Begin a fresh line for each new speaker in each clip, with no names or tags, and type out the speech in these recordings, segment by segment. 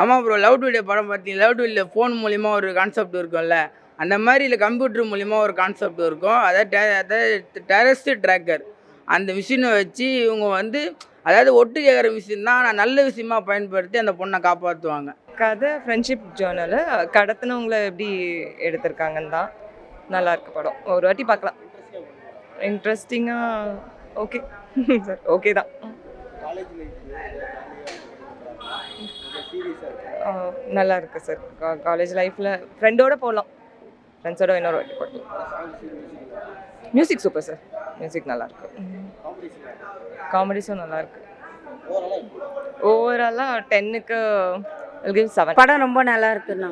ஆமாம் bro, love today படம் பார்த்தீங்க, லவ் டுடே ஃபோன் மூலிமா ஒரு கான்செப்ட் இருக்கும்ல, அந்த மாதிரி இல்லை கம்ப்யூட்டர் மூலிமா ஒரு கான்செப்ட் இருக்கும். அதாவது டெரஸ்ட் ட்ராக்கர் அந்த மிஷினை வச்சு இவங்க வந்து அதாவது ஒட்டு கேட்குற மிஷின் தான், ஆனால் நல்ல விஷயமா பயன்படுத்தி அந்த பொண்ணை காப்பாற்றுவாங்க.
கதை ஃப்ரெண்ட்ஷிப் ஜேர்னல் கடத்தினவங்கள எப்படி எடுத்திருக்காங்கன்னு தான். நல்லா இருக்கு படம், ஒரு வாட்டி பார்க்கலாம். இன்ட்ரெஸ்டிங்காக ஓகே சார், ஓகே தான். நல்லா இருக்கு சார். காலேஜ் லைஃப்பில் ஃப்ரெண்டோடு போகலாம், ஃப்ரெண்ட்ஸோட இன்னொரு வாட்டி போகலாம். மியூசிக் சூப்பர் சார், மியூசிக் நல்லாயிருக்கு. காமெடிஸும் நல்லாயிருக்கு. ஓவராலாக 10க்கு 7.
படம் ரொம்ப நல்லா இருக்குண்ணா.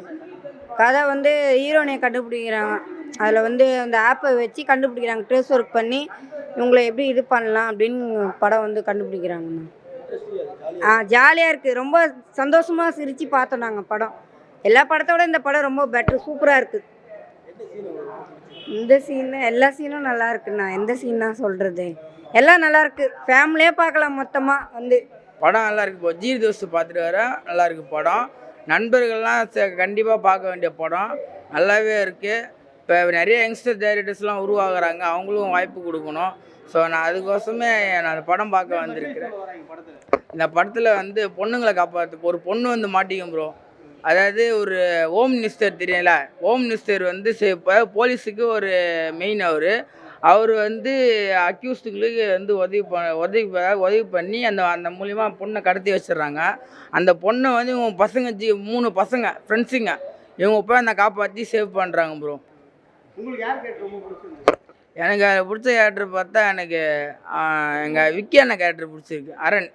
கதை வந்து ஹீரோனையை கண்டுபிடிக்கிறாங்க, அதில் வந்து அந்த ஆப்பை வச்சு கண்டுபிடிக்கிறாங்க, ட்ரேஸ் ஒர்க் பண்ணி இவங்களை எப்படி இது பண்ணலாம் அப்படின்னு படம் வந்து கண்டுபிடிக்கிறாங்கண்ணா. ஜாலியாக இருக்குது, ரொம்ப சந்தோஷமாக சிரித்து பார்த்தோம் நாங்கள் படம். எல்லா படத்தோட இந்த படம் ரொம்ப பெட்ரு, சூப்பராக இருக்குது. இந்த சீனு எல்லா சீனும் நல்லா இருக்குண்ணா. எந்த சீன் தான் சொல்கிறது, எல்லாம் நல்லாயிருக்கு. ஃபேமிலியாக பார்க்கலாம் மொத்தமாக வந்து.
படம் நல்லா இருக்கு. இப்போ ஜீர் தோஸ்து பார்த்துட்டு வர நல்லா இருக்கு படம். நண்பர்கள்லாம் கண்டிப்பாக பார்க்க வேண்டிய படம், நல்லாவே இருக்குது. இப்போ நிறைய யங்ஸ்டர் டைரக்டர்ஸ்லாம் உருவாகுறாங்க, அவங்களும் வாய்ப்பு கொடுக்கணும். ஸோ நான் அதுக்கோசமே நான் அந்த படம் பார்க்க வந்திருக்கிறேன். இந்த படத்தில் வந்து பொண்ணுங்களை காப்பாற்று ஒரு பொண்ணு வந்து மாட்டிக்கும் ப்ரோ. அதாவது ஒரு ஹோம் மினிஸ்டர் தெரியும்ல, ஹோம் மினிஸ்டர் வந்து இப்போ போலீஸுக்கு ஒரு மெயின் அவர் வந்து அக்யூஸ்டுங்களுக்கு வந்து உதவி பண்ணி அந்த அந்த மூலிமா பொண்ணை கடத்தி வச்சிடுறாங்க. அந்த பொண்ணை வந்து இவங்க பசங்க 3 பசங்க ஃப்ரெண்ட்ஸுங்க இவங்க போய் அந்த காப்பாற்றி சேவ் பண்ணுறாங்க ப்ரோ. எனக்கு பிடிச்ச கேரக்டர் பார்த்தா எனக்கு எங்கள் விக்கி அண்ணன் கேரக்டர் பிடிச்சிருக்கு, அரண்.